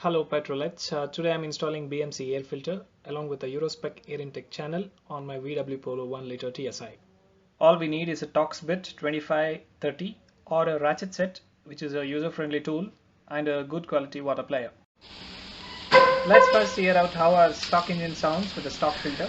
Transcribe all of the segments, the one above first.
Hello petrolheads, today I'm installing BMC Air Filter along with a Spec air intake channel on my VW Polo 1 liter TSI. All we need is a Torx bit 2530 or a Ratchet Set, which is a user-friendly tool, and a good quality water plier. Let's first hear out how our stock engine sounds with the stock filter.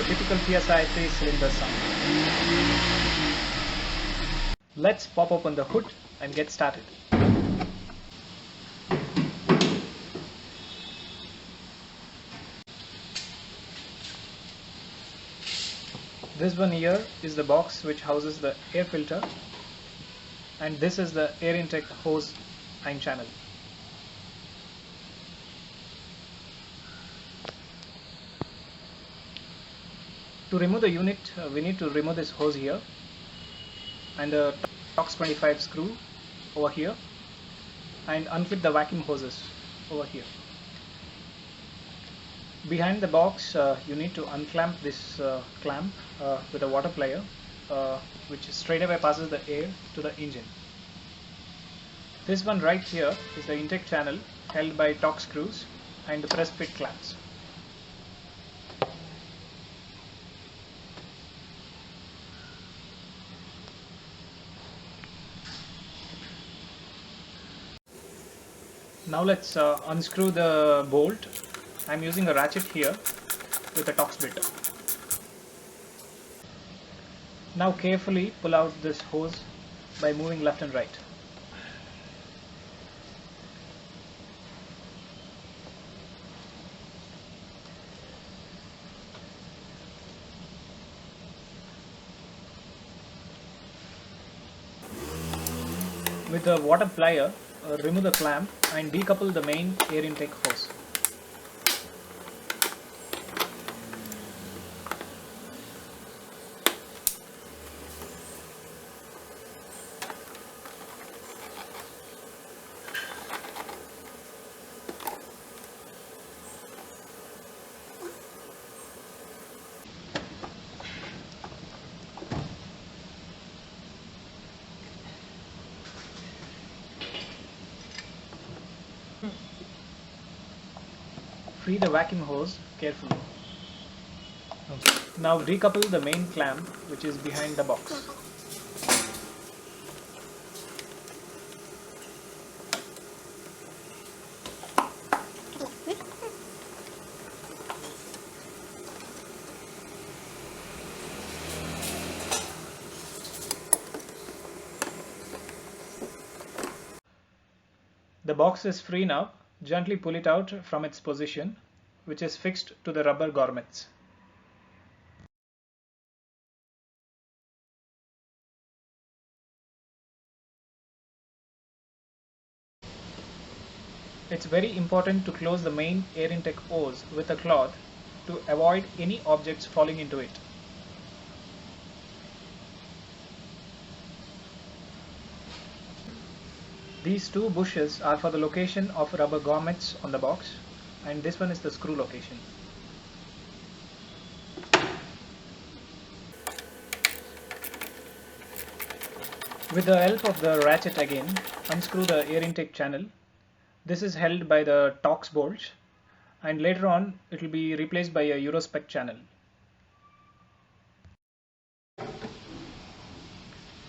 Typical TSI 3-cylinder sound. Let's pop open the hood and get started. This one here is the box which houses the air filter, and this is the air intake hose and channel. To remove the unit, we need to remove this hose here and the Torx 25 screw over here, and unclip the vacuum hoses over here. Behind the box, you need to unclamp this clamp with a water plier, which straight away passes the air to the engine. This one right here is the intake channel held by Torx screws and the press fit clamps. Now let's unscrew the bolt. I'm using a ratchet here with a Torx bit. Now carefully pull out this hose by moving left and right. With the water plier, remove the clamp and decouple the main air intake hose. Free the vacuum hose carefully. Now decouple the main clamp which is behind the box. The box is free now. Gently pull it out from its position, which is fixed to the rubber grommets. It's very important to close the main air intake hose with a cloth to avoid any objects falling into it. These two bushes are for the location of rubber grommets on the box, and this one is the screw location. With the help of the ratchet again, unscrew the air intake channel. This is held by the Torx bolts, and later on it will be replaced by a Spec channel.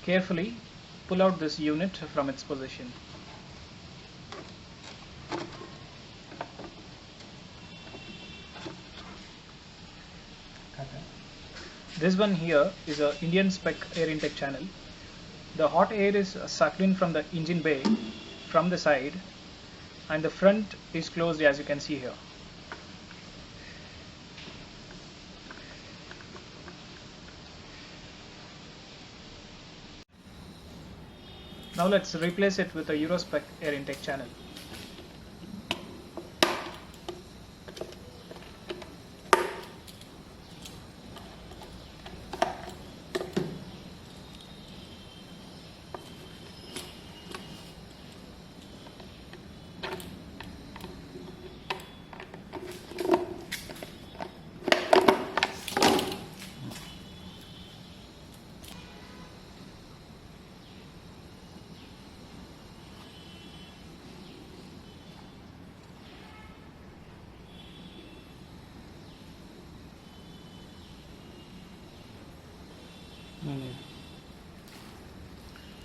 Carefully pull out this unit from its position. This one here is a Indian Spec air intake channel. The hot air is sucked in from the engine bay from the side, and the front is closed as you can see here. Now let's replace it with a Euro Spec air intake channel.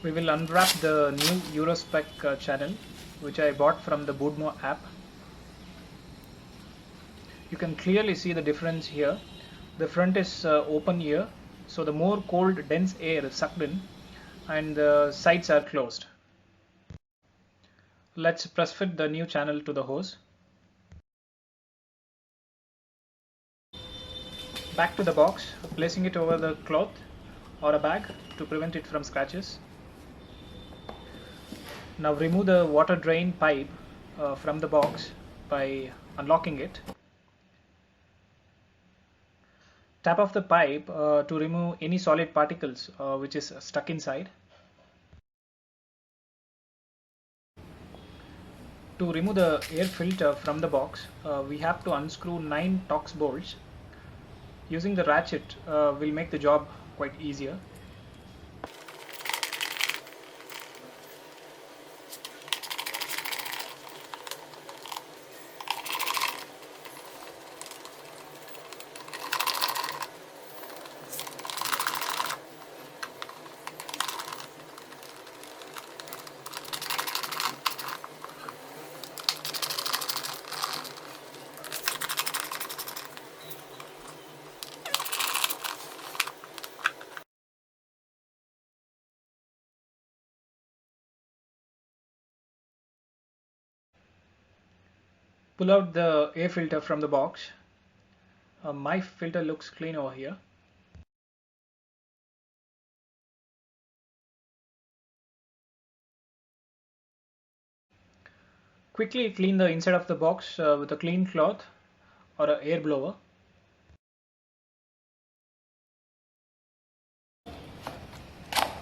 We will unwrap the new Euro Spec channel, which I bought from the Boodmo app. You can clearly see the difference here. The front is open here, so the more cold dense air is sucked in and the sides are closed. Let's press fit the new channel to the hose. Back to the box, placing it over the cloth or a bag to prevent it from scratches. Now remove the water drain pipe from the box by unlocking it. Tap off the pipe to remove any solid particles which is stuck inside. To remove the air filter from the box, we have to unscrew 9 Torx bolts. Using the ratchet will make the job quite easier. Pull out the air filter from the box. My filter looks clean over here. Quickly clean the inside of the box with a clean cloth or an air blower.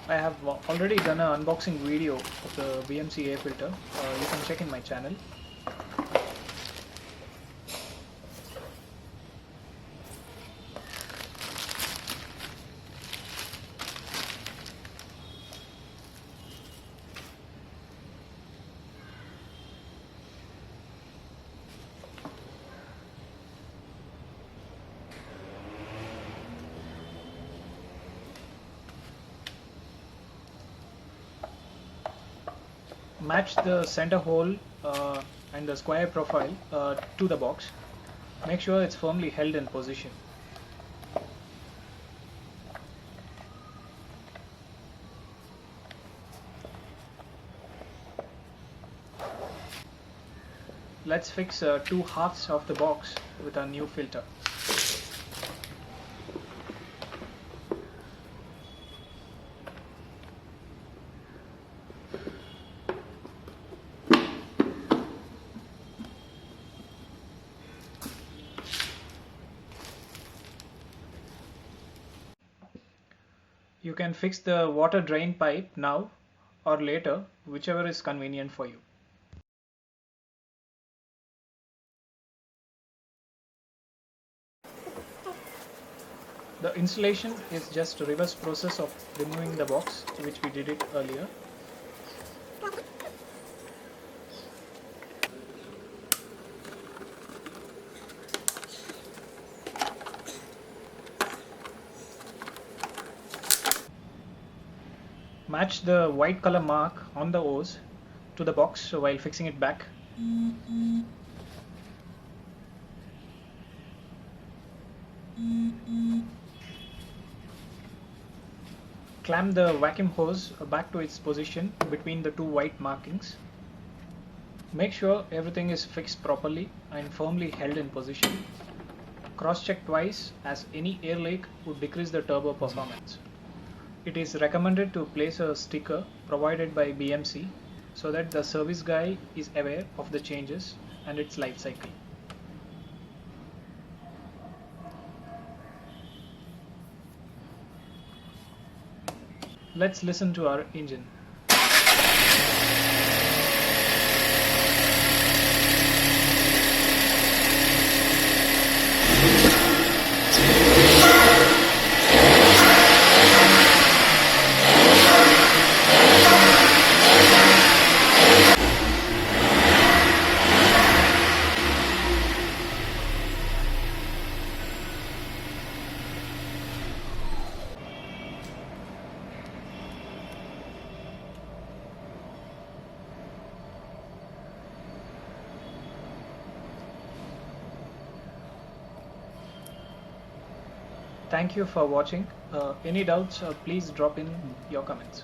I have already done an unboxing video of the BMC air filter. You can check in my channel. Match the center hole and the square profile to the box. Make sure it's firmly held in position. Let's fix 2 halves of the box with our new filter. You can fix the water drain pipe now or later, whichever is convenient for you. The installation is just a reverse process of removing the box, which we did it earlier. Match the white color mark on the hose to the box while fixing it back. Clamp the vacuum hose back to its position between the 2 white markings. Make sure everything is fixed properly and firmly held in position. Cross-check twice, as any air leak would decrease the turbo performance. It is recommended to place a sticker provided by BMC so that the service guy is aware of the changes and its life cycle. Let's listen to our engine. Thank you for watching. Any doubts, please drop in your comments.